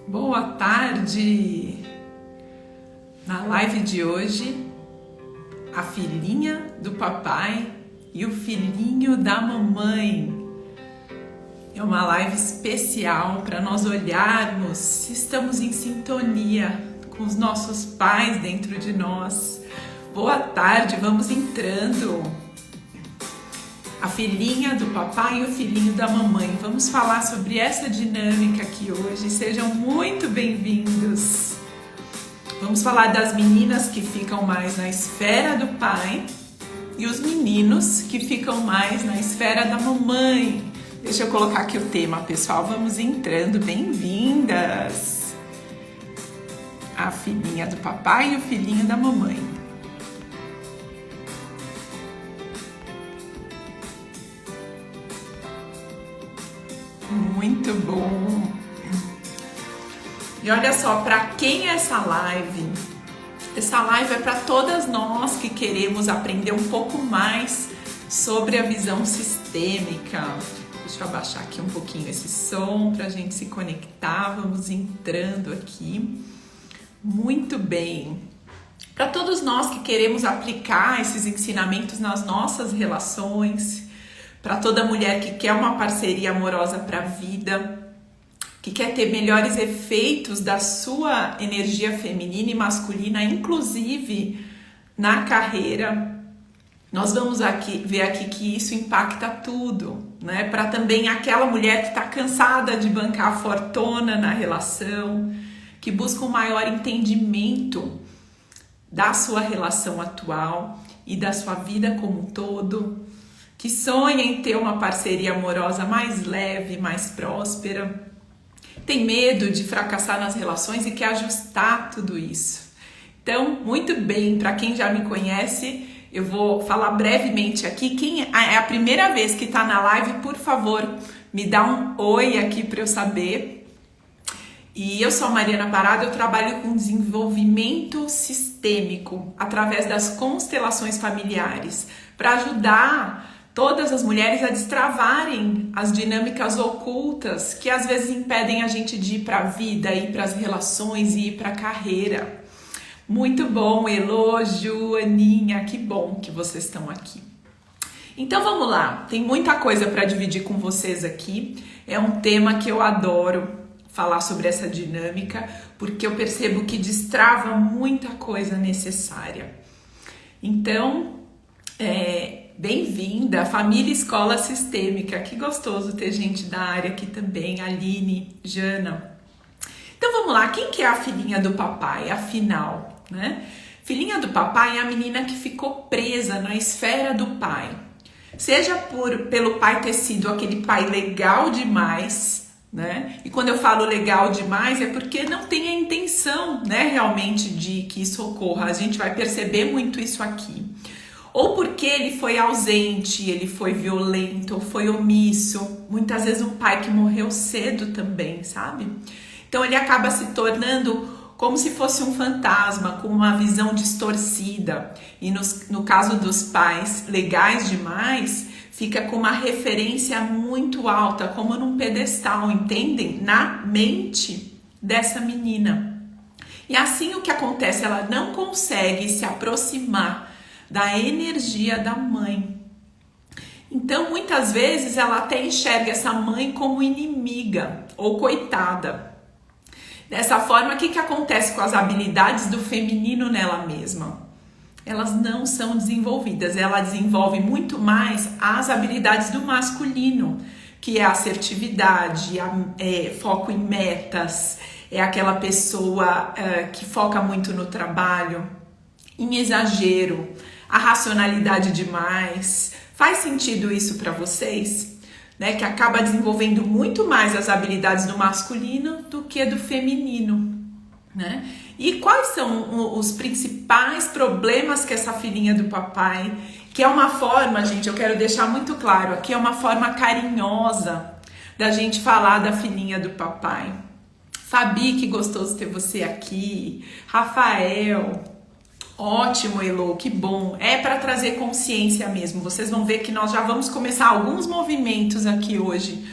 Boa tarde! Na live de hoje, a filhinha do papai e o filhinho da mamãe. É uma live especial para nós olharmos se estamos em sintonia com os nossos pais dentro de nós. Boa tarde, vamos entrando. A filhinha do papai e o filhinho da mamãe. Vamos falar sobre essa dinâmica aqui hoje. Sejam muito bem-vindos. Vamos falar das meninas que ficam mais na esfera do pai e os meninos que ficam mais na esfera da mamãe. Deixa eu colocar aqui o tema, pessoal. Vamos entrando. Bem-vindas. A filhinha do papai e o filhinho da mamãe. Muito bom! E olha só, para quem é essa live? Essa live é para todas nós que queremos aprender um pouco mais sobre a visão sistêmica. Deixa eu abaixar aqui um pouquinho esse som para a gente se conectar. Vamos entrando aqui. Muito bem! Para todos nós que queremos aplicar esses ensinamentos nas nossas relações, para toda mulher que quer uma parceria amorosa para a vida, que quer ter melhores efeitos da sua energia feminina e masculina, inclusive na carreira, nós vamos ver aqui que isso impacta tudo, né? Para também aquela mulher que está cansada de bancar a fortuna na relação, que busca um maior entendimento da sua relação atual e da sua vida como um todo, que sonha em ter uma parceria amorosa mais leve, mais próspera, tem medo de fracassar nas relações e quer ajustar tudo isso. Então, muito bem, para quem já me conhece, eu vou falar brevemente aqui. Quem é a primeira vez que está na live, por favor, me dá um oi aqui para eu saber. E eu sou a Mariana Parada, eu trabalho com desenvolvimento sistêmico através das constelações familiares, para ajudar todas as mulheres a destravarem as dinâmicas ocultas que às vezes impedem a gente de ir para a vida, ir para as relações e ir para a carreira. Muito bom, elogio, Aninha, que bom que vocês estão aqui. Então vamos lá, tem muita coisa para dividir com vocês aqui. É um tema que eu adoro falar sobre essa dinâmica, porque eu percebo que destrava muita coisa necessária. Então, bem-vinda, família Escola Sistêmica. Que gostoso ter gente da área aqui também, Aline, Jana. Então vamos lá, quem que é a filhinha do papai, afinal, né? Filhinha do papai é a menina que ficou presa na esfera do pai. Seja pelo pai ter sido aquele pai legal demais, né? E quando eu falo legal demais é porque não tem a intenção, né, realmente de que isso ocorra. A gente vai perceber muito isso aqui. Ou porque ele foi ausente, ele foi violento, ou foi omisso. Muitas vezes um pai que morreu cedo também, sabe? Então ele acaba se tornando como se fosse um fantasma, com uma visão distorcida. E no caso dos pais legais demais, fica com uma referência muito alta, como num pedestal, entendem? Na mente dessa menina. E assim o que acontece? Ela não consegue se aproximar da energia da mãe. Então, muitas vezes, ela até enxerga essa mãe como inimiga ou coitada. Dessa forma, o que acontece com as habilidades do feminino nela mesma? Elas não são desenvolvidas. Ela desenvolve muito mais as habilidades do masculino, que é a assertividade, foco em metas, é aquela pessoa que foca muito no trabalho, em exagero, a racionalidade demais. Faz sentido isso para vocês? Né? Que acaba desenvolvendo muito mais as habilidades do masculino do que do feminino, né? E quais são os principais problemas que essa filhinha do papai, que é uma forma, gente, eu quero deixar muito claro, aqui é uma forma carinhosa da gente falar da filhinha do papai. Fabi, que gostoso ter você aqui. Rafael, ótimo, Elo, que bom. É para trazer consciência mesmo. Vocês vão ver que nós já vamos começar alguns movimentos aqui hoje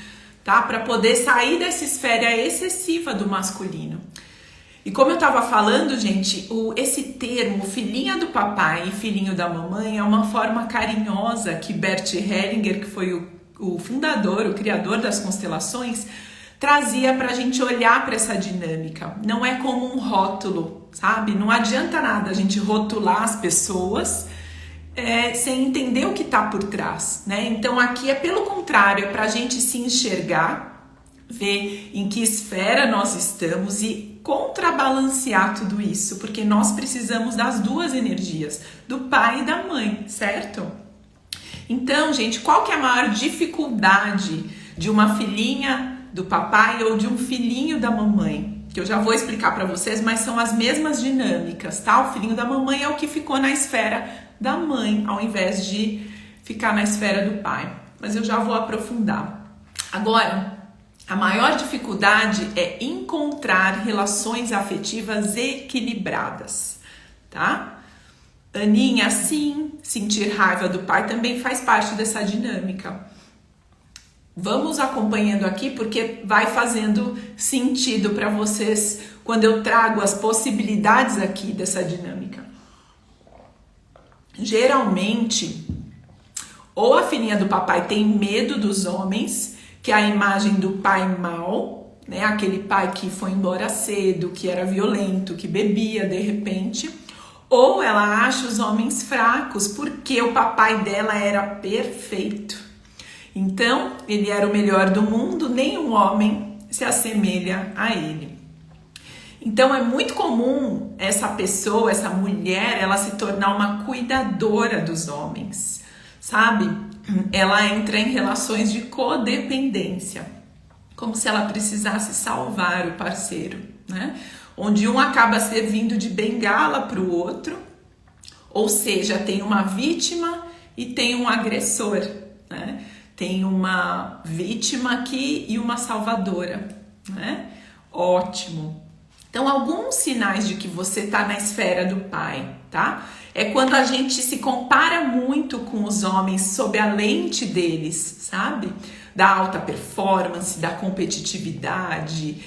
tá? Para poder sair dessa esfera excessiva do masculino. E como eu estava falando, gente, esse termo filhinha do papai e filhinho da mamãe é uma forma carinhosa que Bert Hellinger, que foi o fundador, o criador das constelações, trazia para a gente olhar para essa dinâmica. Não é como um rótulo, sabe? Não adianta nada a gente rotular as pessoas sem entender o que está por trás, né? Então aqui é pelo contrário, é para a gente se enxergar, ver em que esfera nós estamos e contrabalancear tudo isso, porque nós precisamos das duas energias, do pai e da mãe, certo? Então, gente, qual que é a maior dificuldade de uma filhinha do papai ou de um filhinho da mamãe? Que eu já vou explicar para vocês, mas são as mesmas dinâmicas, tá? O filhinho da mamãe é o que ficou na esfera da mãe, ao invés de ficar na esfera do pai. Mas eu já vou aprofundar. Agora, a maior dificuldade é encontrar relações afetivas equilibradas, tá? Aninha, sim, sentir raiva do pai também faz parte dessa dinâmica. Vamos acompanhando aqui porque vai fazendo sentido para vocês quando eu trago as possibilidades aqui dessa dinâmica. Geralmente, ou a filhinha do papai tem medo dos homens, que é a imagem do pai mau, né? Aquele pai que foi embora cedo, que era violento, que bebia de repente, ou ela acha os homens fracos porque o papai dela era perfeito. Então, ele era o melhor do mundo, nenhum homem se assemelha a ele. Então, é muito comum essa pessoa, essa mulher, ela se tornar uma cuidadora dos homens, sabe? Ela entra em relações de codependência, como se ela precisasse salvar o parceiro, né? Onde um acaba servindo de bengala para o outro, ou seja, tem uma vítima e tem um agressor, né? Tem uma vítima aqui e uma salvadora, né? Ótimo. Então, alguns sinais de que você está na esfera do pai, tá? É quando a gente se compara muito com os homens sob a lente deles, sabe? Da alta performance, da competitividade,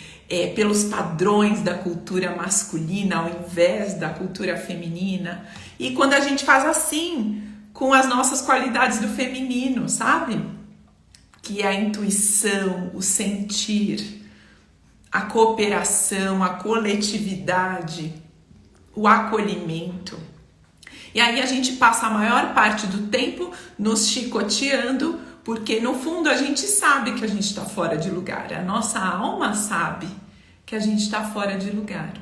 pelos padrões da cultura masculina ao invés da cultura feminina. E quando a gente faz assim com as nossas qualidades do feminino, sabe? Que é a intuição, o sentir, a cooperação, a coletividade, o acolhimento. E aí a gente passa a maior parte do tempo nos chicoteando, porque no fundo a gente sabe que a gente está fora de lugar. A nossa alma sabe que a gente está fora de lugar.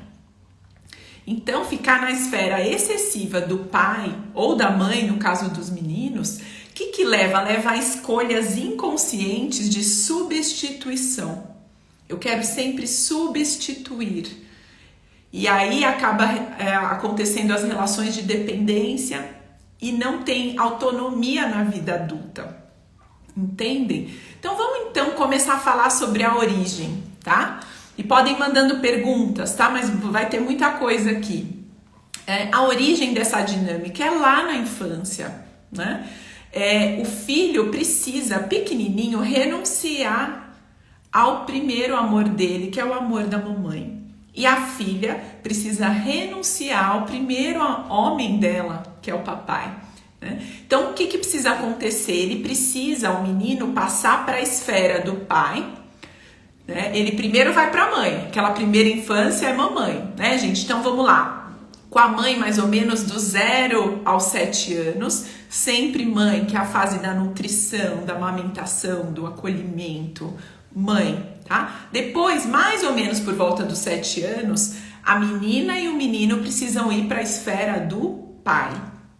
Então, ficar na esfera excessiva do pai ou da mãe, no caso dos meninos, o que leva? Leva a escolhas inconscientes de substituição. Eu quero sempre substituir. E aí acaba acontecendo as relações de dependência e não tem autonomia na vida adulta. Entendem? Então vamos então começar a falar sobre a origem, tá? E podem ir mandando perguntas, tá? Mas vai ter muita coisa aqui. A origem dessa dinâmica é lá na infância, né? O filho precisa, pequenininho, renunciar ao primeiro amor dele, que é o amor da mamãe. E a filha precisa renunciar ao primeiro homem dela, que é o papai, né? Então, o que precisa acontecer? Ele precisa, o menino, passar para a esfera do pai, né? Ele primeiro vai para a mãe, aquela primeira infância é mamãe, né, gente? Então, vamos lá. Com a mãe, mais ou menos do 0 aos 7 anos, sempre mãe, que é a fase da nutrição, da amamentação, do acolhimento, mãe, tá? Depois, mais ou menos por volta dos 7 anos, a menina e o menino precisam ir para a esfera do pai,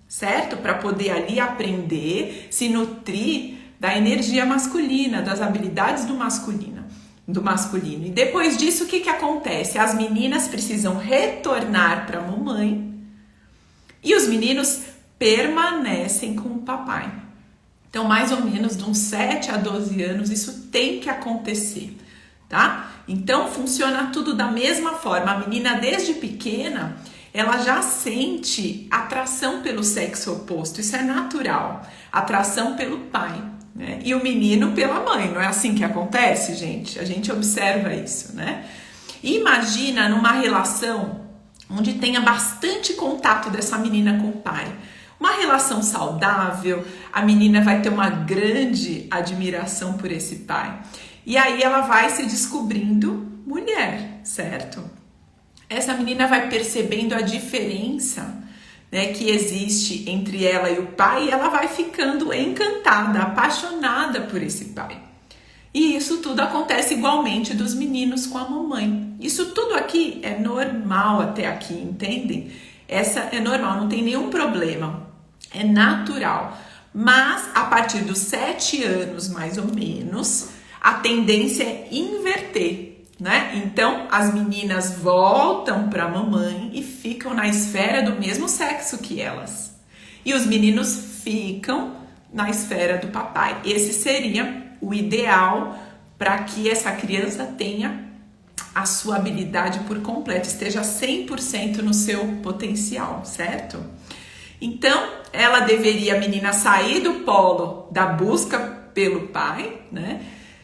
certo? Para poder ali aprender, se nutrir da energia masculina, das habilidades do masculino. E depois disso, o que acontece? As meninas precisam retornar para a mamãe e os meninos permanecem com o papai. Então, mais ou menos de uns 7 a 12 anos, isso tem que acontecer, tá? Então, funciona tudo da mesma forma. A menina, desde pequena, ela já sente atração pelo sexo oposto. Isso é natural. Atração pelo pai, né? E o menino pela mãe. Não é assim que acontece, gente? A gente observa isso, né? Imagina numa relação onde tenha bastante contato dessa menina com o pai. Uma relação saudável, a menina vai ter uma grande admiração por esse pai. E aí ela vai se descobrindo mulher, certo? Essa menina vai percebendo a diferença, né, que existe entre ela e o pai, e ela vai ficando encantada, apaixonada por esse pai. E isso tudo acontece igualmente dos meninos com a mamãe. Isso tudo aqui é normal até aqui, entendem? Essa é normal, não tem nenhum problema, é natural. Mas a partir dos 7 anos, mais ou menos, a tendência é inverter, né? Então as meninas voltam para a mamãe e ficam na esfera do mesmo sexo que elas. E os meninos ficam na esfera do papai. Esse seria o ideal para que essa criança tenha a sua habilidade por completo, esteja 100% no seu potencial, certo? Então, ela deveria, a menina, sair do polo da busca pelo pai, né?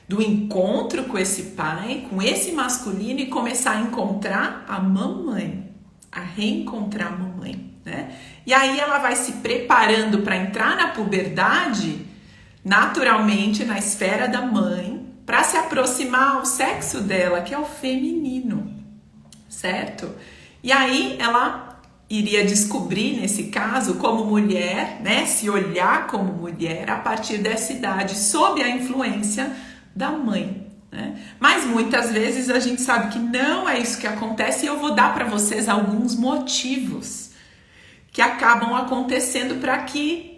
Do encontro com esse pai, com esse masculino, e começar a encontrar a mamãe, a reencontrar a mamãe, né? E aí ela vai se preparando para entrar na puberdade, naturalmente na esfera da mãe, para se aproximar ao sexo dela, que é o feminino, certo? E aí ela iria descobrir, nesse caso, como mulher, né, se olhar como mulher a partir dessa idade, sob a influência da mãe, né? Mas muitas vezes a gente sabe que não é isso que acontece, e eu vou dar para vocês alguns motivos que acabam acontecendo para que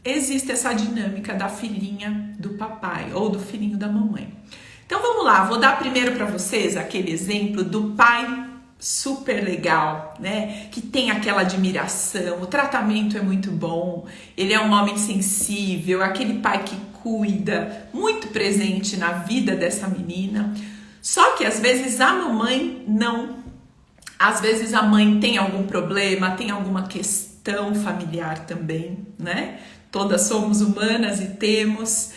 existe essa dinâmica da filhinha do papai ou do filhinho da mamãe. Então vamos lá, vou dar primeiro para vocês aquele exemplo do pai super legal, né? Que tem aquela admiração, o tratamento é muito bom, ele é um homem sensível, aquele pai que cuida, muito presente na vida dessa menina. Só que às vezes a mamãe não. Às vezes a mãe tem algum problema, tem alguma questão familiar também, né? Todas somos humanas e temos.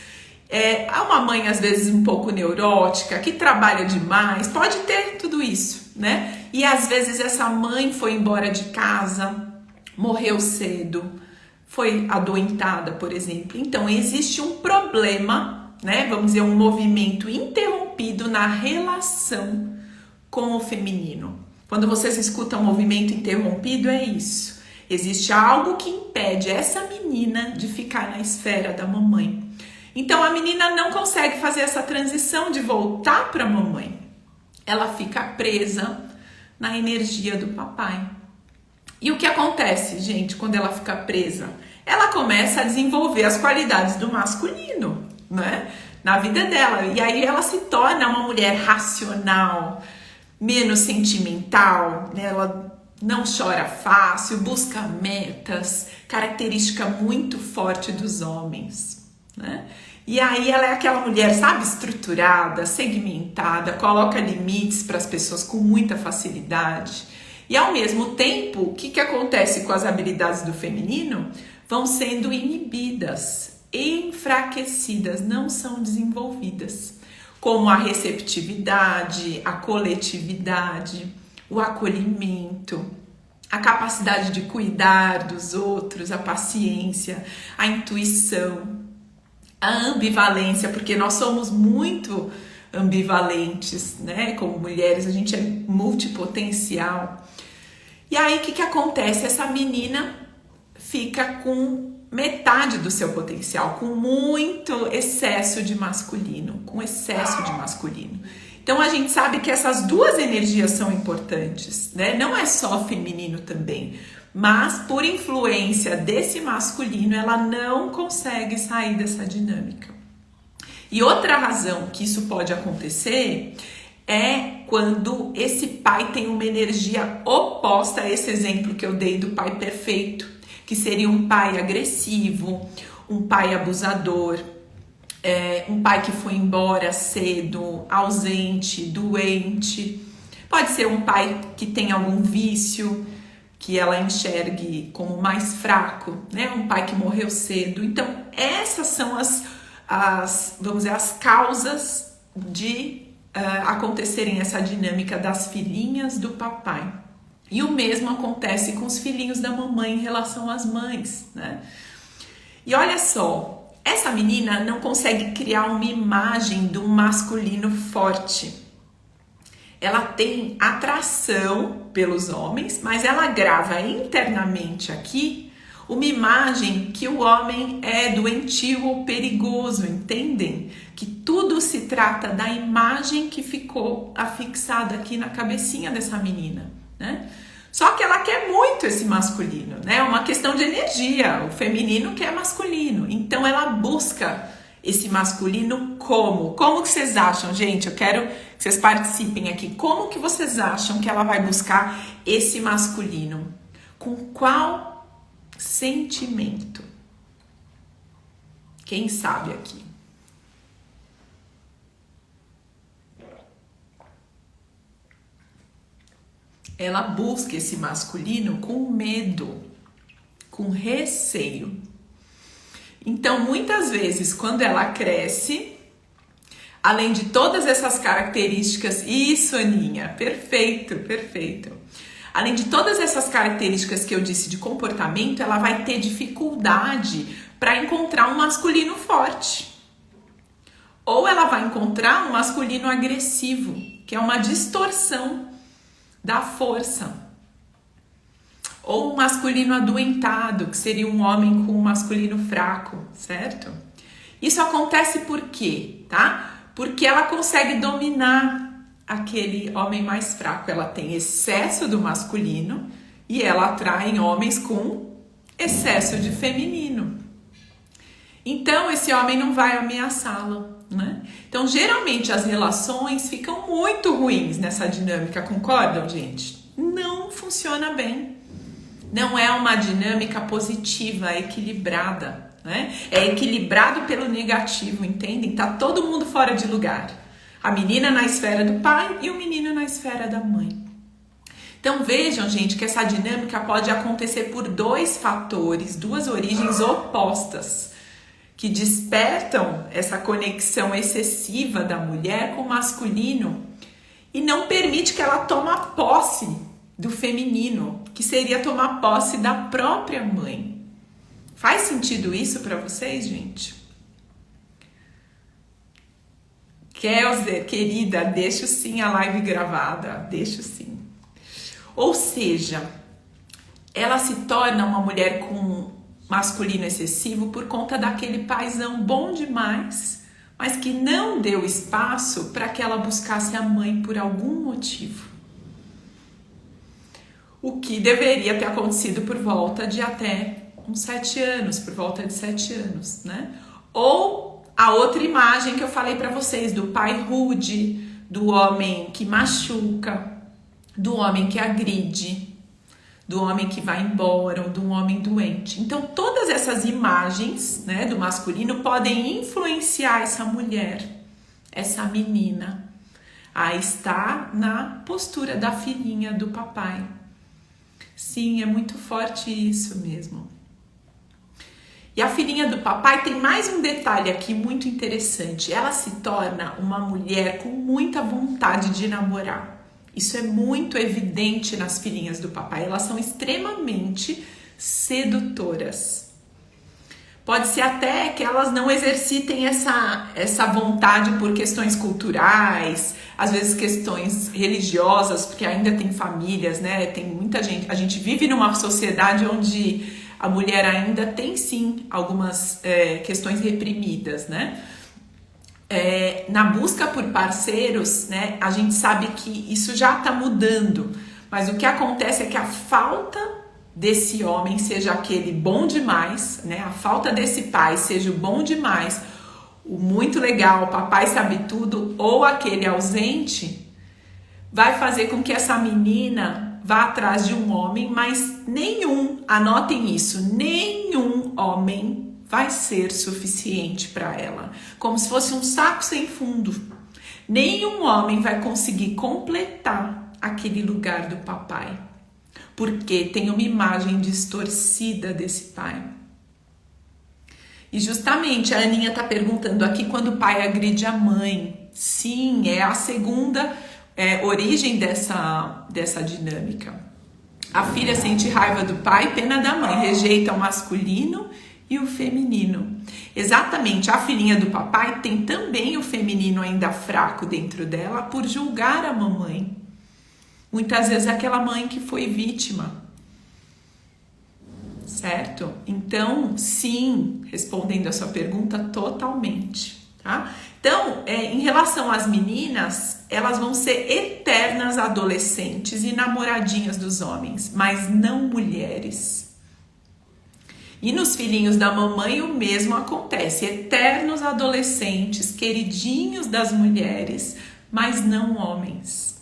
Há uma mãe, às vezes, um pouco neurótica, que trabalha demais, pode ter tudo isso, né? E às vezes essa mãe foi embora de casa, morreu cedo, foi adoentada, por exemplo. Então, existe um problema, né? Vamos dizer, um movimento interrompido na relação com o feminino. Quando vocês escutam movimento interrompido, é isso. Existe algo que impede essa menina de ficar na esfera da mamãe. Então a menina não consegue fazer essa transição de voltar para a mamãe. Ela fica presa na energia do papai. E o que acontece, gente, quando ela fica presa? Ela começa a desenvolver as qualidades do masculino, né? Na vida dela. E aí ela se torna uma mulher racional, menos sentimental, né? Ela não chora fácil, busca metas, característica muito forte dos homens, né? E aí ela é aquela mulher, sabe, estruturada, segmentada, coloca limites para as pessoas com muita facilidade. E ao mesmo tempo, o que acontece com as habilidades do feminino? Vão sendo inibidas, enfraquecidas, não são desenvolvidas, como a receptividade, a coletividade, o acolhimento, a capacidade de cuidar dos outros, a paciência, a intuição, a ambivalência, porque nós somos muito ambivalentes, né? Como mulheres, a gente é multipotencial. E aí, o que acontece? Essa menina fica com metade do seu potencial, com muito excesso de masculino, com excesso de masculino. Então a gente sabe que essas duas energias são importantes, né? Não é só feminino também, mas por influência desse masculino, ela não consegue sair dessa dinâmica. E outra razão que isso pode acontecer é quando esse pai tem uma energia oposta a esse exemplo que eu dei do pai perfeito, que seria um pai agressivo, um pai abusador, um pai que foi embora cedo, ausente, doente. Pode ser um pai que tem algum vício que ela enxergue como mais fraco, né? Um pai que morreu cedo. Então, essas são vamos dizer, as causas de acontecerem essa dinâmica das filhinhas do papai. E o mesmo acontece com os filhinhos da mamãe em relação às mães, né? E olha só, essa menina não consegue criar uma imagem do masculino forte. Ela tem atração pelos homens, mas ela grava internamente aqui uma imagem que o homem é doentio ou perigoso, entendem? Que tudo se trata da imagem que ficou afixada aqui na cabecinha dessa menina, né? Só que ela quer muito esse masculino, né? É uma questão de energia, o feminino quer masculino, então ela busca esse masculino como? Como que vocês acham, gente? Eu quero que vocês participem aqui. Como que vocês acham que ela vai buscar esse masculino? Com qual sentimento? Quem sabe aqui? Ela busca esse masculino com medo, com receio. Então, muitas vezes, quando ela cresce, além de todas essas características, isso, Aninha, perfeito, perfeito. Além de todas essas características que eu disse de comportamento, ela vai ter dificuldade para encontrar um masculino forte. Ou ela vai encontrar um masculino agressivo, que é uma distorção da força. Ou um masculino adoentado, que seria um homem com um masculino fraco, certo? Isso acontece por quê, tá? Porque ela consegue dominar aquele homem mais fraco. Ela tem excesso do masculino e ela atrai homens com excesso de feminino. Então, esse homem não vai ameaçá-la, né? Então, geralmente, as relações ficam muito ruins nessa dinâmica, concordam, gente? Não funciona bem. Não é uma dinâmica positiva, equilibrada, né? É equilibrado pelo negativo, entendem? Tá todo mundo fora de lugar. A menina na esfera do pai e o menino na esfera da mãe. Então vejam, gente, que essa dinâmica pode acontecer por dois fatores, duas origens opostas, que despertam essa conexão excessiva da mulher com o masculino e não permite que ela tome posse do feminino, que seria tomar posse da própria mãe. Faz sentido isso para vocês, gente? Kelser, querida, deixo sim a live gravada, deixo sim. Ou seja, ela se torna uma mulher com masculino excessivo por conta daquele paizão bom demais, mas que não deu espaço para que ela buscasse a mãe por algum motivo. O que deveria ter acontecido por volta de até uns 7 anos, por volta de 7 anos, né? Ou a outra imagem que eu falei para vocês, do pai rude, do homem que machuca, do homem que agride, do homem que vai embora, ou do homem doente. Então, todas essas imagens, né, do masculino podem influenciar essa mulher, essa menina, a estar na postura da filhinha do papai. Sim, é muito forte isso mesmo. E a filhinha do papai tem mais um detalhe aqui muito interessante. Ela se torna uma mulher com muita vontade de namorar. Isso é muito evidente nas filhinhas do papai. Elas são extremamente sedutoras. Pode ser até que elas não exercitem essa vontade por questões culturais, às vezes questões religiosas, porque ainda tem famílias, né? Tem muita gente. A gente vive numa sociedade onde a mulher ainda tem sim algumas questões reprimidas, né? Na busca por parceiros, né? A gente sabe que isso já está mudando, mas o que acontece é que a falta desse homem seja aquele bom demais, né? A falta desse pai seja o bom demais, o muito legal, o papai sabe tudo, ou aquele ausente, vai fazer com que essa menina vá atrás de um homem, mas nenhum, anotem isso, nenhum homem vai ser suficiente para ela, como se fosse um saco sem fundo. Nenhum homem vai conseguir completar aquele lugar do papai, porque tem uma imagem distorcida desse pai. E justamente a Aninha tá perguntando aqui quando o pai agride a mãe. Sim, é a segunda origem dessa dinâmica. A filha sente raiva do pai, pena da mãe, rejeita o masculino e o feminino. Exatamente, a filhinha do papai tem também o feminino ainda fraco dentro dela por julgar a mamãe. Muitas vezes aquela mãe que foi vítima. Certo? Então, sim, respondendo a sua pergunta, totalmente, tá? Então, em relação às meninas, elas vão ser eternas adolescentes e namoradinhas dos homens, mas não mulheres. E nos filhinhos da mamãe o mesmo acontece, eternos adolescentes, queridinhos das mulheres, mas não homens,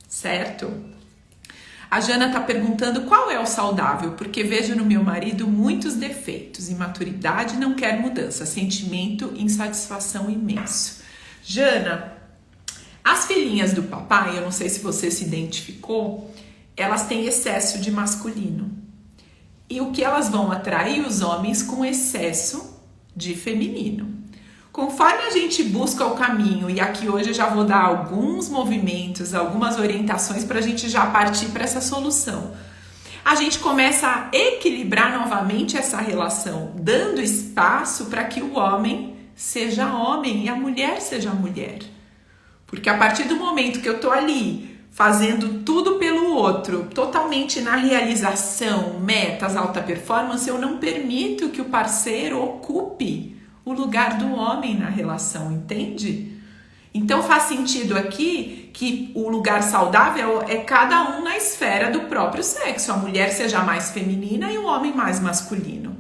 certo? A Jana está perguntando qual é o saudável, porque vejo no meu marido muitos defeitos, imaturidade, não quer mudança, sentimento, insatisfação imenso. Jana, as filhinhas do papai, eu não sei se você se identificou, elas têm excesso de masculino. E o que elas vão atrair os homens com excesso de feminino. Conforme a gente busca o caminho, e aqui hoje eu já vou dar alguns movimentos, algumas orientações para a gente já partir para essa solução. A gente começa a equilibrar novamente essa relação, dando espaço para que o homem seja homem e a mulher seja mulher. Porque a partir do momento que eu tô ali fazendo tudo pelo outro, totalmente na realização, metas, alta performance, eu não permito que o parceiro ocupe o lugar do homem na relação, entende? Então faz sentido aqui que o lugar saudável é cada um na esfera do próprio sexo, a mulher seja mais feminina e o homem mais masculino.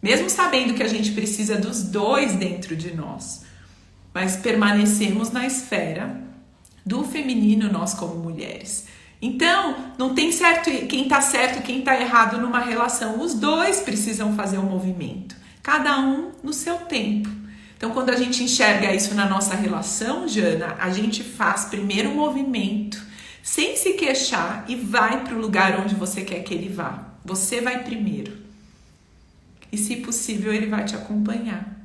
Mesmo sabendo que a gente precisa dos dois dentro de nós, mas permanecemos na esfera do feminino nós como mulheres. Então, não tem certo quem tá certo e quem tá errado numa relação, os dois precisam fazer um movimento. Cada um no seu tempo. Então, quando a gente enxerga isso na nossa relação, Jana, a gente faz primeiro um movimento, sem se queixar, e vai para o lugar onde você quer que ele vá. Você vai primeiro. E, se possível, ele vai te acompanhar.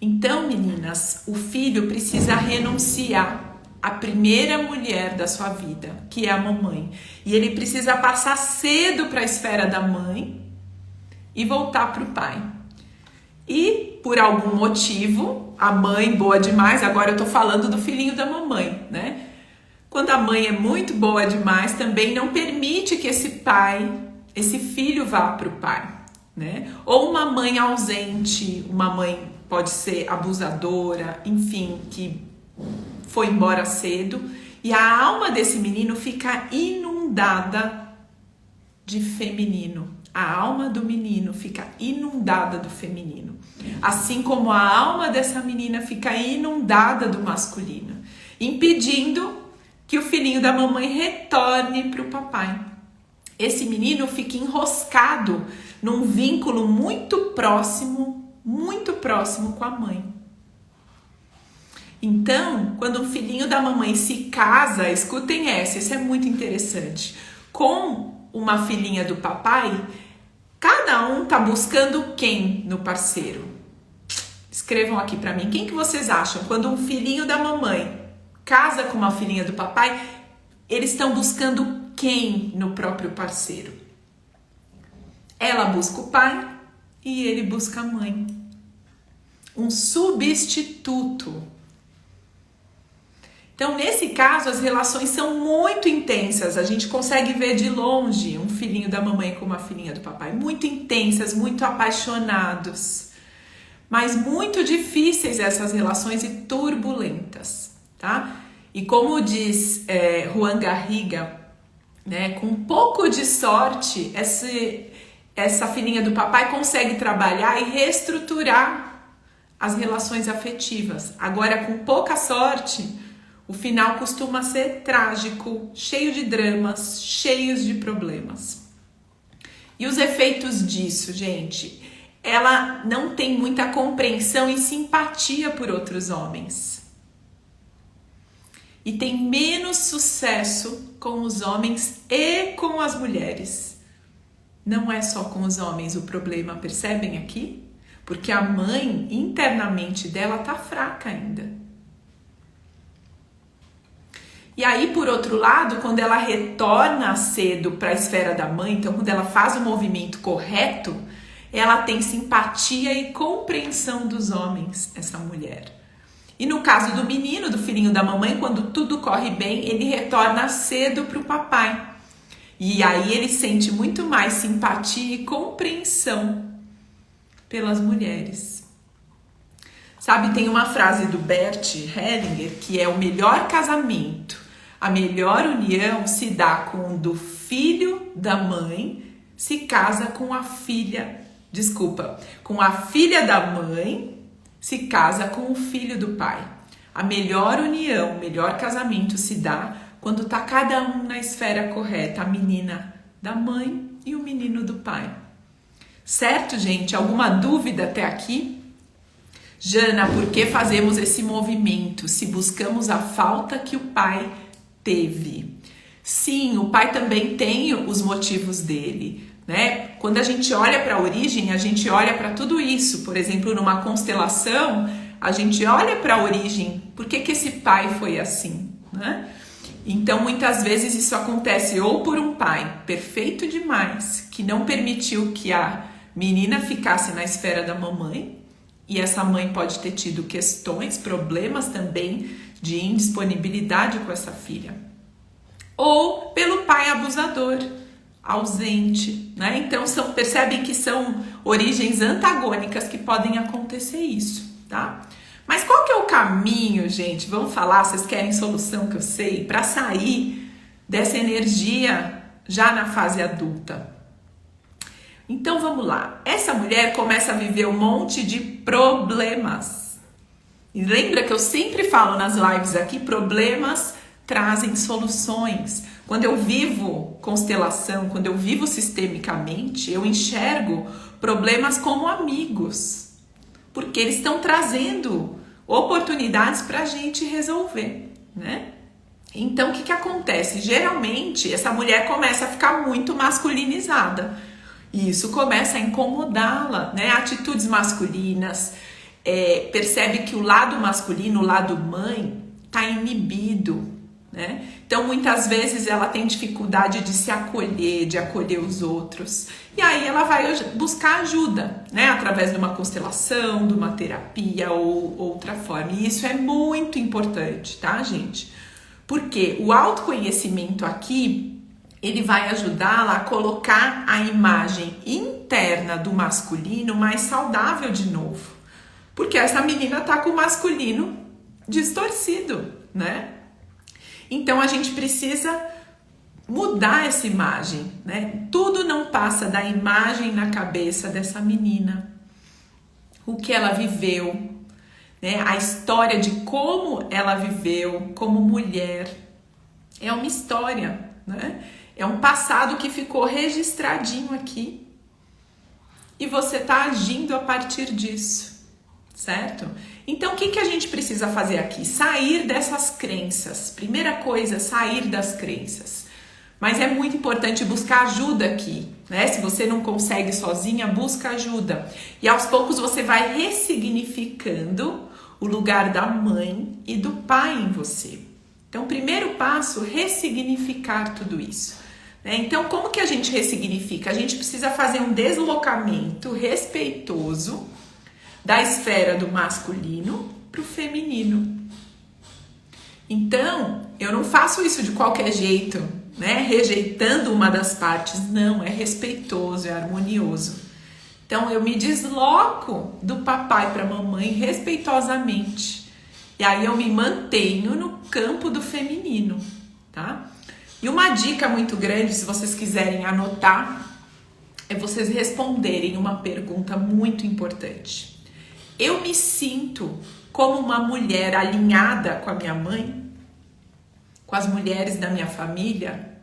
Então, meninas, o filho precisa renunciar à primeira mulher da sua vida, que é a mamãe. E ele precisa passar cedo para a esfera da mãe e voltar para o pai. E por algum motivo, a mãe boa demais, agora eu tô falando do filhinho da mamãe, né? Quando a mãe é muito boa demais, também não permite que esse filho vá para o pai, né? Ou uma mãe ausente, uma mãe pode ser abusadora, enfim, que foi embora cedo, e a alma desse menino fica inundada de feminino. A alma do menino fica inundada do feminino. Assim como a alma dessa menina fica inundada do masculino, impedindo que o filhinho da mamãe retorne para o papai. Esse menino fica enroscado num vínculo muito próximo com a mãe. Então, quando um filhinho da mamãe se casa, escutem essa, isso é muito interessante, com uma filhinha do papai, cada um tá buscando quem no parceiro? Escrevam aqui pra mim, quem que vocês acham? Quando um filhinho da mamãe casa com uma filhinha do papai, eles estão buscando quem no próprio parceiro? Ela busca o pai e ele busca a mãe. Um substituto. Então, nesse caso, as relações são muito intensas. A gente consegue ver de longe um filhinho da mamãe com uma filhinha do papai. Muito intensas, muito apaixonados. Mas muito difíceis essas relações e turbulentas, tá? E como diz Juan Garriga, né, com um pouco de sorte, essa filhinha do papai consegue trabalhar e reestruturar as relações afetivas. Agora, com pouca sorte, o final costuma ser trágico, cheio de dramas, cheios de problemas. E os efeitos disso, gente? Ela não tem muita compreensão e simpatia por outros homens. E tem menos sucesso com os homens e com as mulheres. Não é só com os homens o problema, percebem aqui? Porque a mãe, internamente dela, tá fraca ainda. E aí, por outro lado, quando ela retorna cedo para a esfera da mãe, então quando ela faz o movimento correto, ela tem simpatia e compreensão dos homens, essa mulher. E no caso do menino, do filhinho da mamãe, quando tudo corre bem, ele retorna cedo para o papai. E aí ele sente muito mais simpatia e compreensão pelas mulheres. Sabe, tem uma frase do Bert Hellinger que é: o melhor casamento, a melhor união se dá quando o filho da mãe se casa com a filha, com a filha da mãe se casa com o filho do pai. A melhor união, o melhor casamento se dá quando tá cada um na esfera correta, a menina da mãe e o menino do pai. Certo, gente? Alguma dúvida até aqui? Jana, por que fazemos esse movimento se buscamos a falta que o pai teve? Sim, o pai também tem os motivos dele, né? Quando a gente olha para a origem, a gente olha para tudo isso. Por exemplo, numa constelação, a gente olha para a origem. Por que esse pai foi assim, né? Então, muitas vezes isso acontece ou por um pai perfeito demais, que não permitiu que a menina ficasse na esfera da mamãe, e essa mãe pode ter tido questões, problemas também de indisponibilidade com essa filha. Ou pelo pai abusador, ausente, né? Então, percebem que são origens antagônicas que podem acontecer isso, tá? Mas qual que é o caminho, gente? Vamos falar, vocês querem solução que eu sei, para sair dessa energia já na fase adulta. Então vamos lá. Essa mulher começa a viver um monte de problemas. E lembra que eu sempre falo nas lives aqui, problemas trazem soluções. Quando eu vivo constelação, quando eu vivo sistemicamente, eu enxergo problemas como amigos. Porque eles estão trazendo oportunidades para a gente resolver, né? Então, o que acontece? Geralmente, essa mulher começa a ficar muito masculinizada. E isso começa a incomodá-la, né? Atitudes masculinas, percebe que o lado masculino, o lado mãe, está inibido, né? Então, muitas vezes ela tem dificuldade de se acolher, de acolher os outros. E aí ela vai buscar ajuda, né? Através de uma constelação, de uma terapia ou outra forma. E isso é muito importante, tá, gente? Porque o autoconhecimento aqui, ele vai ajudá-la a colocar a imagem interna do masculino mais saudável de novo. Porque essa menina tá com o masculino distorcido, né? Então a gente precisa mudar essa imagem, né? Tudo não passa da imagem na cabeça dessa menina. O que ela viveu, né? A história de como ela viveu como mulher. É uma história, né? É um passado que ficou registradinho aqui. E você está agindo a partir disso, certo? Então, o que a gente precisa fazer aqui? Sair dessas crenças. Primeira coisa, sair das crenças. Mas é muito importante buscar ajuda aqui, né? Se você não consegue sozinha, busca ajuda. E aos poucos você vai ressignificando o lugar da mãe e do pai em você. Então, primeiro passo, ressignificar tudo isso. Então, como que a gente ressignifica? A gente precisa fazer um deslocamento respeitoso da esfera do masculino para o feminino. Então, eu não faço isso de qualquer jeito, né? Rejeitando uma das partes. Não, é respeitoso, é harmonioso. Então, eu me desloco do papai para a mamãe respeitosamente. E aí eu me mantenho no campo do feminino, tá? E uma dica muito grande, se vocês quiserem anotar, é vocês responderem uma pergunta muito importante. Eu me sinto como uma mulher alinhada com a minha mãe, com as mulheres da minha família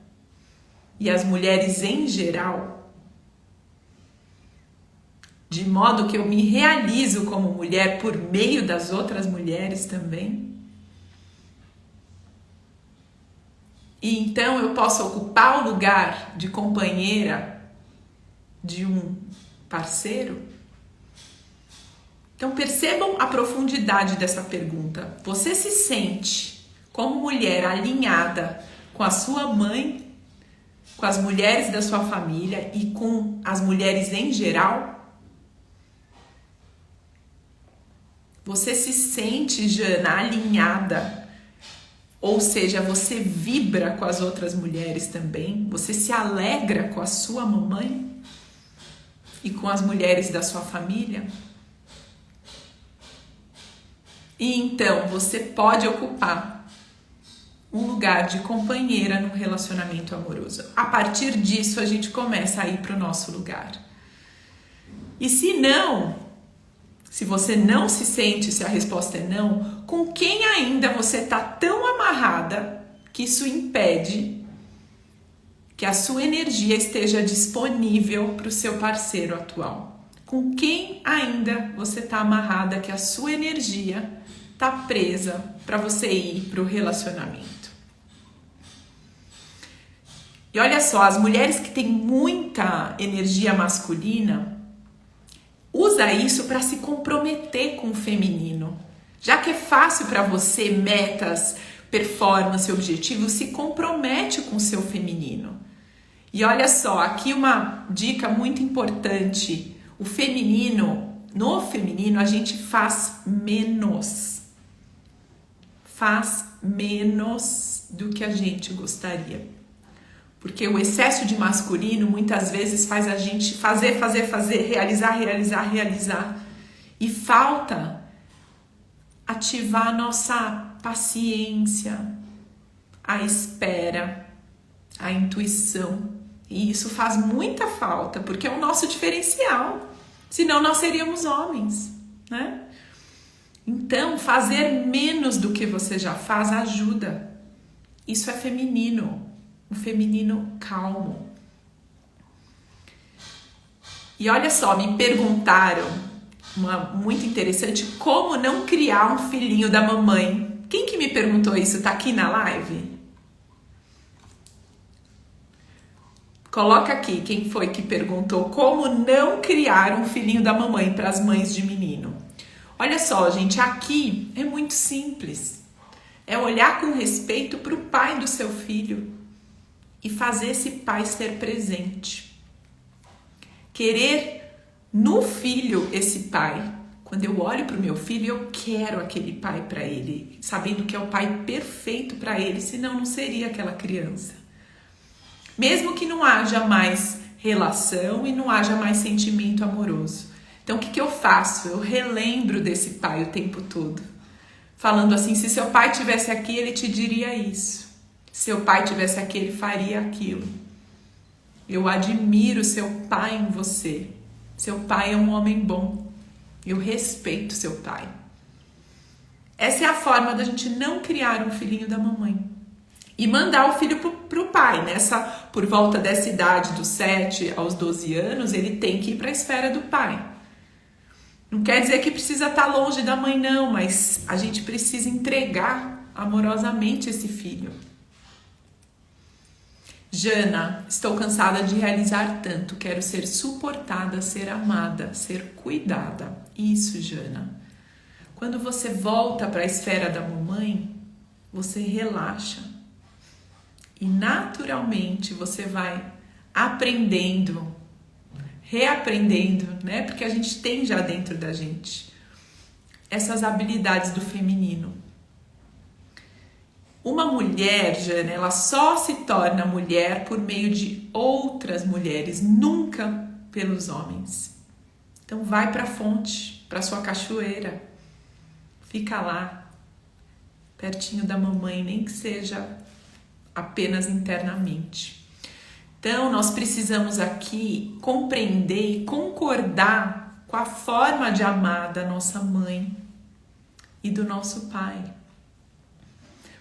e as mulheres em geral, de modo que eu me realizo como mulher por meio das outras mulheres também. E então eu posso ocupar o lugar de companheira de um parceiro? Então percebam a profundidade dessa pergunta. Você se sente como mulher alinhada com a sua mãe, com as mulheres da sua família e com as mulheres em geral? Você se sente, Jana, alinhada? Ou seja, você vibra com as outras mulheres também? Você se alegra com a sua mamãe e com as mulheres da sua família? E então você pode ocupar um lugar de companheira num relacionamento amoroso. A partir disso a gente começa a ir para o nosso lugar. E se não, se você não se sente, se a resposta é não, com quem ainda você está tão amarrada que isso impede que a sua energia esteja disponível para o seu parceiro atual? Com quem ainda você está amarrada que a sua energia está presa para você ir para o relacionamento? E olha só, as mulheres que têm muita energia masculina usa isso para se comprometer com o feminino. Já que é fácil para você metas, performance, objetivos, se compromete com o seu feminino. E olha só, aqui uma dica muito importante. O feminino, no feminino a gente faz menos do que a gente gostaria. Porque o excesso de masculino muitas vezes faz a gente fazer, realizar. E falta ativar a nossa paciência, a espera, a intuição. E isso faz muita falta, porque é o nosso diferencial. Senão nós seríamos homens, né? Então, fazer menos do que você já faz ajuda. Isso é feminino, um feminino calmo. E olha só, me perguntaram, muito interessante, como não criar um filhinho da mamãe. Quem que me perguntou isso? Tá aqui na live? Coloca aqui quem foi que perguntou como não criar um filhinho da mamãe para as mães de menino. Olha só, gente, aqui é muito simples. É olhar com respeito para o pai do seu filho e fazer esse pai ser presente. Querer no filho esse pai. Quando eu olho para o meu filho, eu quero aquele pai para ele, sabendo que é o pai perfeito para ele, senão não seria aquela criança. Mesmo que não haja mais relação e não haja mais sentimento amoroso. Então, o que eu faço? Eu relembro desse pai o tempo todo. Falando assim, se seu pai estivesse aqui, ele te diria isso. Se seu pai estivesse aqui, ele faria aquilo. Eu admiro seu pai em você. Seu pai é um homem bom. Eu respeito seu pai. Essa é a forma da gente não criar um filhinho da mamãe. E mandar o filho pro pai. Por volta dessa idade, dos 7 aos 12 anos, ele tem que ir para a esfera do pai. Não quer dizer que precisa estar longe da mãe, não, mas a gente precisa entregar amorosamente esse filho. Jana, estou cansada de realizar tanto, quero ser suportada, ser amada, ser cuidada. Isso, Jana. Quando você volta para a esfera da mamãe, você relaxa. E naturalmente você vai aprendendo, reaprendendo, né? Porque a gente tem já dentro da gente essas habilidades do feminino. Uma mulher, Jana, ela só se torna mulher por meio de outras mulheres, nunca pelos homens. Então vai para a fonte, para sua cachoeira. Fica lá, pertinho da mamãe, nem que seja apenas internamente. Então, nós precisamos aqui compreender e concordar com a forma de amar da nossa mãe e do nosso pai.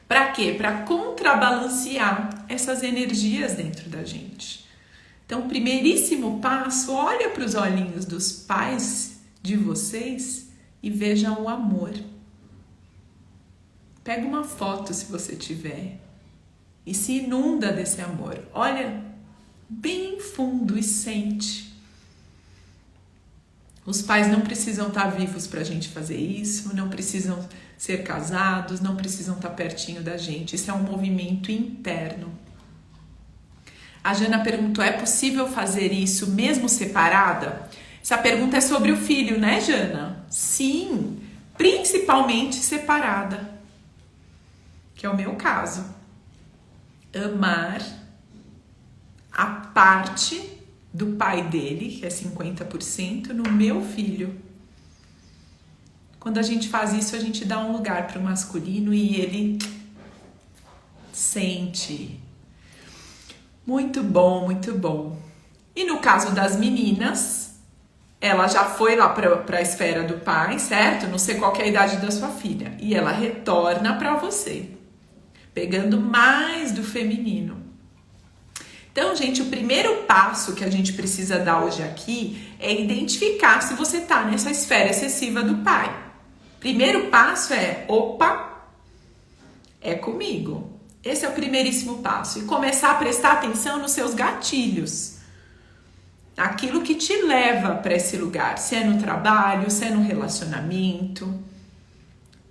Para quê? Para contrabalancear essas energias dentro da gente. Então, o primeiríssimo passo, olha para os olhinhos dos pais de vocês e vejam o amor. Pega uma foto se você tiver e se inunda desse amor. Olha bem fundo e sente Os pais não precisam estar vivos para a gente fazer isso, não precisam ser casados, não precisam estar pertinho da gente. Isso é um movimento interno. A Jana perguntou, é possível fazer isso mesmo separada? Essa pergunta é sobre o filho, né, Jana? Sim, principalmente separada, que é o meu caso. Amar a parte do pai dele, que é 50%, no meu filho. Quando a gente faz isso, a gente dá um lugar para o masculino e ele sente. Muito bom, muito bom. E no caso das meninas, ela já foi lá para a esfera do pai, certo? Não sei qual que é a idade da sua filha. E ela retorna para você, pegando mais do feminino. Então, gente, o primeiro passo que a gente precisa dar hoje aqui é identificar se você está nessa esfera excessiva do pai. Primeiro passo é, opa, é comigo. Esse é o primeiríssimo passo. E começar a prestar atenção nos seus gatilhos. Aquilo que te leva para esse lugar. Se é no trabalho, se é no relacionamento. O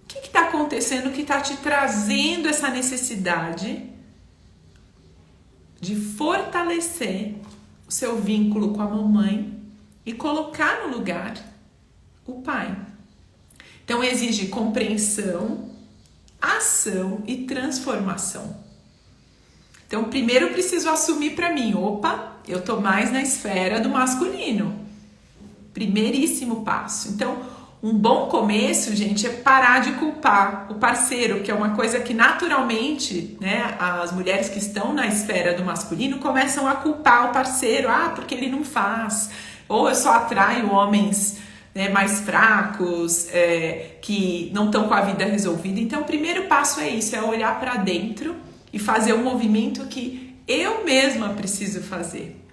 que está acontecendo que está te trazendo essa necessidade de fortalecer o seu vínculo com a mamãe e colocar no lugar o pai. Então exige compreensão, ação e transformação. Então primeiro eu preciso assumir para mim, opa, eu tô mais na esfera do masculino. Primeiríssimo passo. Então um bom começo, gente, é parar de culpar o parceiro, que é uma coisa que naturalmente, né, as mulheres que estão na esfera do masculino começam a culpar o parceiro, porque ele não faz, ou eu só atraio homens, né, mais fracos, que não estão com a vida resolvida. Então o primeiro passo é isso, é olhar para dentro e fazer um movimento que eu mesma preciso fazer,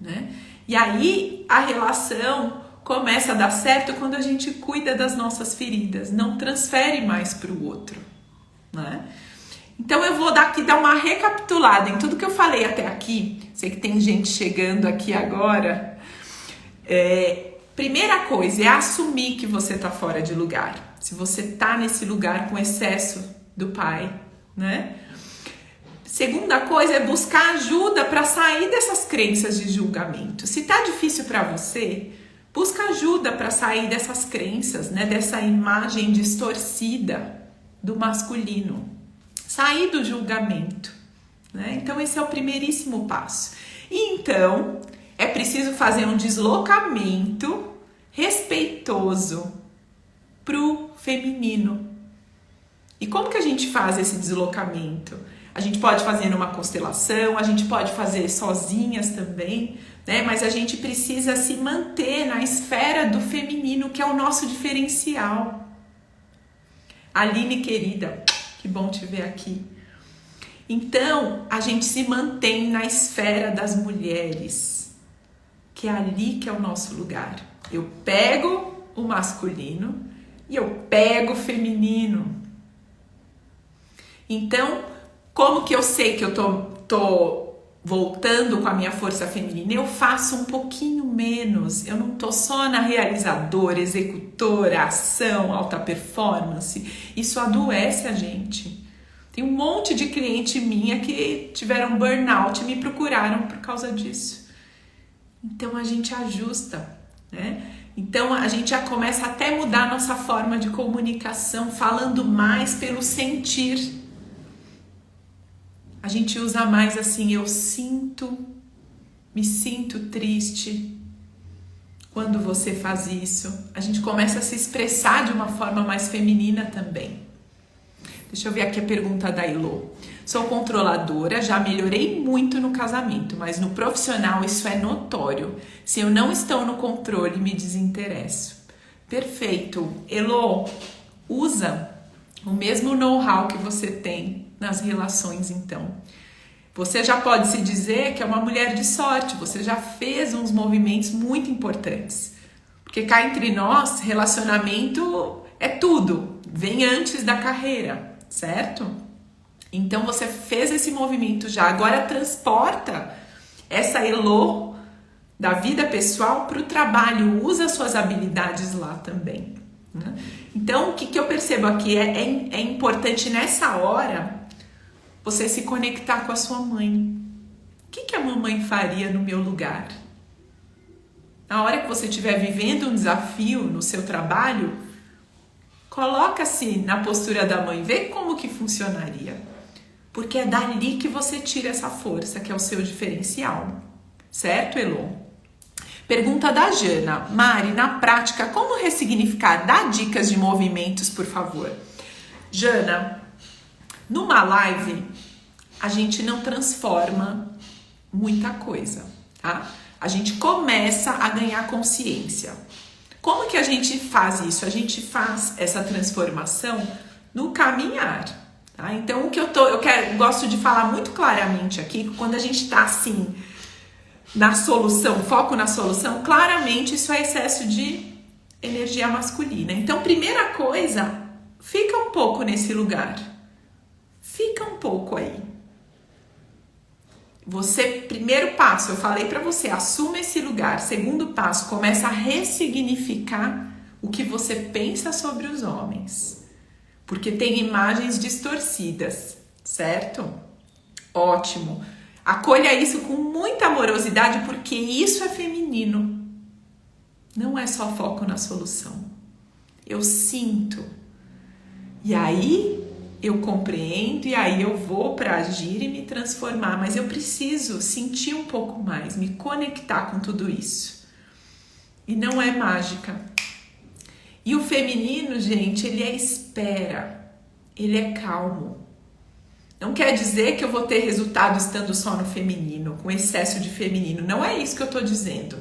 né? E aí a relação começa a dar certo quando a gente cuida das nossas feridas, não transfere mais para o outro, né? Então eu vou dar uma recapitulada em tudo que eu falei até aqui. Sei que tem gente chegando aqui agora. Primeira coisa é assumir que você está fora de lugar. Se você está nesse lugar com excesso do pai, né? Segunda coisa é buscar ajuda para sair dessas crenças de julgamento. Se tá difícil para você, busca ajuda para sair dessas crenças, né? Dessa imagem distorcida do masculino. Sair do julgamento, né? Então esse é o primeiríssimo passo. E então é preciso fazer um deslocamento respeitoso pro feminino. E como que a gente faz esse deslocamento? A gente pode fazer numa constelação, a gente pode fazer sozinhas também, né? Mas a gente precisa se manter na esfera do feminino, que é o nosso diferencial. Aline, querida, que bom te ver aqui. Então, a gente se mantém na esfera das mulheres, que é ali que é o nosso lugar. Eu pego o masculino e eu pego o feminino. Então, como que eu sei que eu tô voltando com a minha força feminina? Eu faço um pouquinho menos. Eu não tô só na realizadora, executora, ação, alta performance. Isso adoece a gente. Tem um monte de cliente minha que tiveram burnout e me procuraram por causa disso. Então a gente ajusta, né? Então a gente já começa até a mudar a nossa forma de comunicação, falando mais pelo sentir. A gente usa mais assim, eu me sinto triste. Quando você faz isso, a gente começa a se expressar de uma forma mais feminina também. Deixa eu ver aqui a pergunta da Ilô. Sou controladora, já melhorei muito no casamento, mas no profissional isso é notório. Se eu não estou no controle, me desinteresso. Perfeito. Elô, usa o mesmo know-how que você tem nas relações, então. Você já pode se dizer que é uma mulher de sorte, você já fez uns movimentos muito importantes. Porque cá entre nós, relacionamento é tudo, vem antes da carreira, certo? Então você fez esse movimento já, agora transporta essa Elô da vida pessoal para o trabalho, usa suas habilidades lá também, né? Então, o que eu percebo aqui é importante nessa hora você se conectar com a sua mãe. O que a mamãe faria no meu lugar? Na hora que você estiver vivendo um desafio no seu trabalho, coloca-se na postura da mãe, vê como que funcionaria. Porque é dali que você tira essa força, que é o seu diferencial. Certo, Elô? Pergunta da Jana. Mari, na prática, como ressignificar? Dá dicas de movimentos, por favor. Jana, numa live, a gente não transforma muita coisa, tá? A gente começa a ganhar consciência. Como que a gente faz isso? A gente faz essa transformação no caminhar, tá? Então, o que gosto de falar muito claramente aqui, quando a gente tá assim, na solução, foco na solução, claramente isso é excesso de energia masculina. Então, primeira coisa, fica um pouco nesse lugar. Fica um pouco aí. Primeiro passo, eu falei pra você, assuma esse lugar. Segundo passo, começa a ressignificar o que você pensa sobre os homens. Porque tem imagens distorcidas, certo? Ótimo. Acolha isso com muita amorosidade, porque isso é feminino. Não é só foco na solução. Eu sinto. E aí eu compreendo, e aí eu vou para agir e me transformar. Mas eu preciso sentir um pouco mais, me conectar com tudo isso. E não é mágica. E o feminino, gente, ele é espera. Ele é calmo. Não quer dizer que eu vou ter resultado estando só no feminino, com excesso de feminino. Não é isso que eu tô dizendo.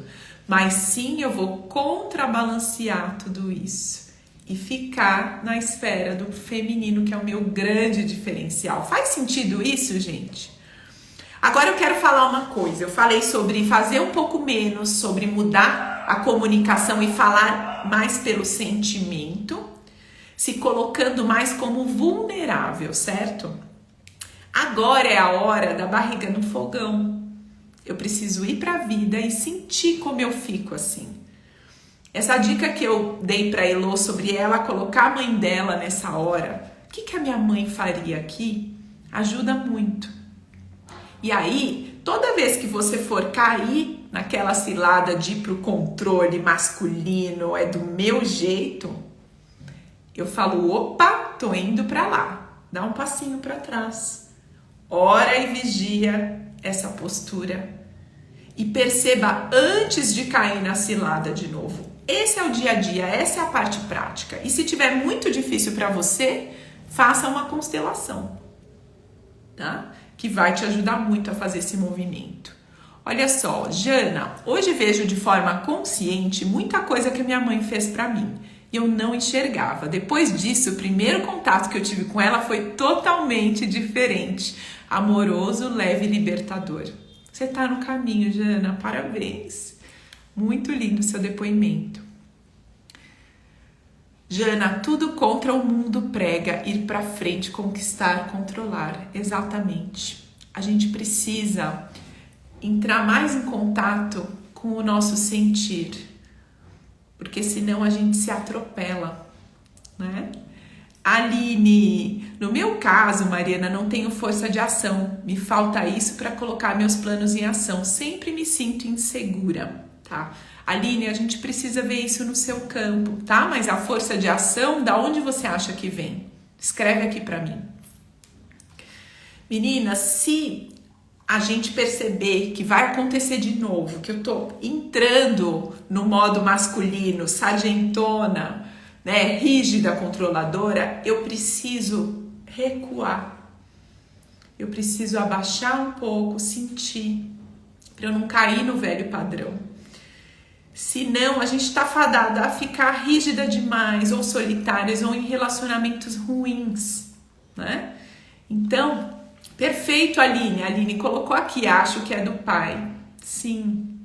Mas sim, eu vou contrabalancear tudo isso e ficar na esfera do feminino, que é o meu grande diferencial. Faz sentido isso, gente? Agora eu quero falar uma coisa. Eu falei sobre fazer um pouco menos, sobre mudar a comunicação e falar mais pelo sentimento, se colocando mais como vulnerável, certo? Agora é a hora da barriga no fogão. Eu preciso ir para a vida e sentir como eu fico assim. Essa dica que eu dei para Elô sobre ela colocar a mãe dela nessa hora, o que a minha mãe faria aqui, ajuda muito. E aí, toda vez que você for cair naquela cilada de ir pro controle masculino, é do meu jeito, eu falo, opa, tô indo para lá. Dá um passinho para trás. Ora e vigia essa postura e perceba antes de cair na cilada de novo. Esse é o dia a dia, essa é a parte prática. E se tiver muito difícil para você, faça uma constelação, tá? Que vai te ajudar muito a fazer esse movimento. Olha só, Jana, hoje vejo de forma consciente muita coisa que a minha mãe fez para mim. E eu não enxergava. Depois disso, o primeiro contato que eu tive com ela foi totalmente diferente. Amoroso, leve e libertador. Você tá no caminho, Jana. Parabéns. Muito lindo seu depoimento. Jana, tudo contra o mundo prega, ir pra frente, conquistar, controlar. Exatamente. A gente precisa entrar mais em contato com o nosso sentir, porque senão a gente se atropela, né? Aline, no meu caso, Mariana, não tenho força de ação. Me falta isso para colocar meus planos em ação. Sempre me sinto insegura, tá? Aline, a gente precisa ver isso no seu campo, tá? Mas a força de ação, da onde você acha que vem? Escreve aqui para mim. Meninas, se a gente perceber que vai acontecer de novo, que eu tô entrando no modo masculino, sargentona, né, rígida, controladora, eu preciso recuar. Eu preciso abaixar um pouco, sentir, para eu não cair no velho padrão. Senão, a gente tá fadada a ficar rígida demais, ou solitárias, ou em relacionamentos ruins, né? Então, perfeito, Aline. A Aline colocou aqui, acho que é do pai. Sim,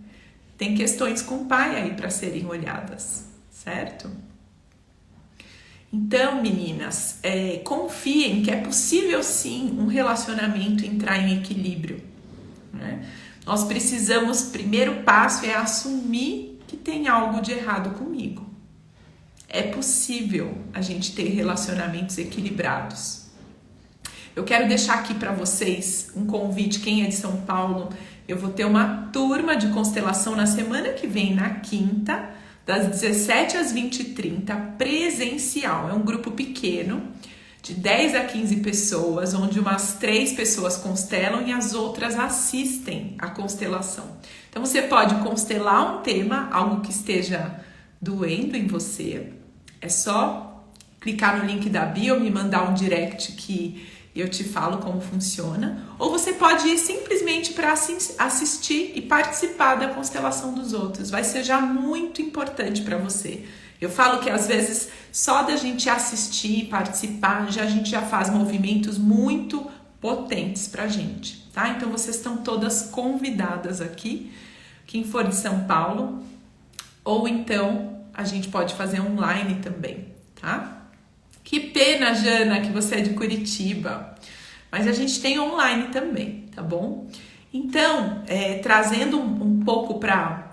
tem questões com o pai aí para serem olhadas, certo? Então, meninas, confiem que é possível sim um relacionamento entrar em equilíbrio, né? nós precisamos, primeiro passo é assumir que tem algo de errado comigo. É possível a gente ter relacionamentos equilibrados. Eu quero deixar aqui para vocês um convite, quem é de São Paulo, eu vou ter uma turma de constelação na semana que vem, na quinta, das 17 às 20h30, presencial. É um grupo pequeno, de 10 a 15 pessoas, onde umas 3 pessoas constelam e as outras assistem a constelação. Então você pode constelar um tema, algo que esteja doendo em você. É só clicar no link da bio, me mandar um direct que eu te falo como funciona. Ou você pode ir simplesmente para assistir e participar da constelação dos outros. Vai ser já muito importante para você. Eu falo que às vezes só da gente assistir e participar, a gente já faz movimentos muito potentes pra gente, tá? Então vocês estão todas convidadas aqui, quem for de São Paulo, ou então a gente pode fazer online também, tá? Que pena, Jana, que você é de Curitiba, mas a gente tem online também, tá bom? Então, trazendo um pouco para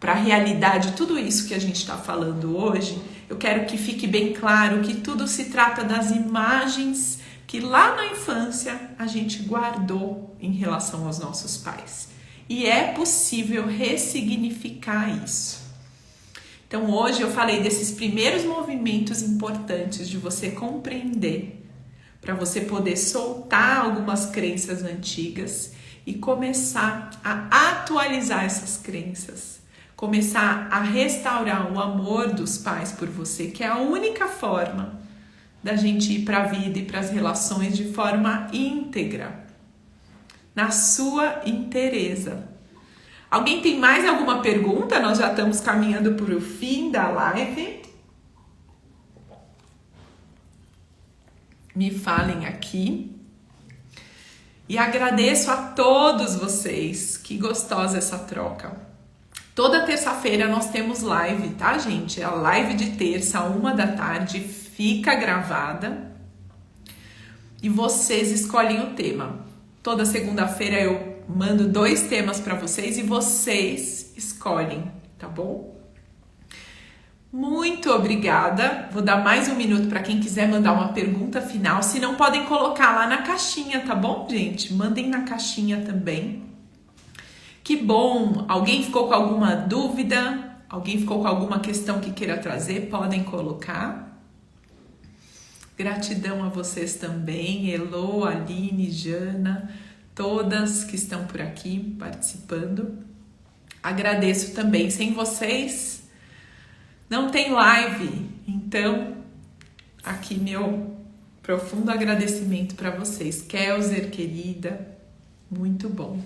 a realidade, tudo isso que a gente está falando hoje, eu quero que fique bem claro que tudo se trata das imagens que lá na infância a gente guardou em relação aos nossos pais. E é possível ressignificar isso. Então hoje eu falei desses primeiros movimentos importantes de você compreender, para você poder soltar algumas crenças antigas e começar a atualizar essas crenças. Começar a restaurar o amor dos pais por você, que é a única forma da gente ir para a vida e para as relações de forma íntegra, na sua inteireza. Alguém tem mais alguma pergunta? Nós já estamos caminhando para o fim da live. Me falem aqui. E agradeço a todos vocês. Que gostosa essa troca. Toda terça-feira nós temos live, tá, gente? A live de terça, 13h, fica gravada. E vocês escolhem o tema. Toda segunda-feira eu mando 2 temas para vocês e vocês escolhem, tá bom? Muito obrigada. Vou dar mais 1 minuto para quem quiser mandar uma pergunta final. Se não, podem colocar lá na caixinha, tá bom, gente? Mandem na caixinha também. Que bom! Alguém ficou com alguma dúvida? Alguém ficou com alguma questão que queira trazer? Podem colocar. Gratidão a vocês também, Elô, Aline, Jana, todas que estão por aqui participando. Agradeço também. Sem vocês, não tem live. Então, aqui meu profundo agradecimento para vocês. Kelser, querida, muito bom.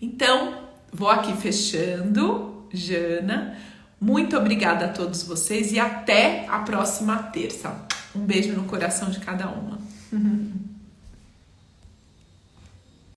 Então, vou aqui fechando, Jana. Muito obrigada a todos vocês e até a próxima terça. Um beijo no coração de cada uma.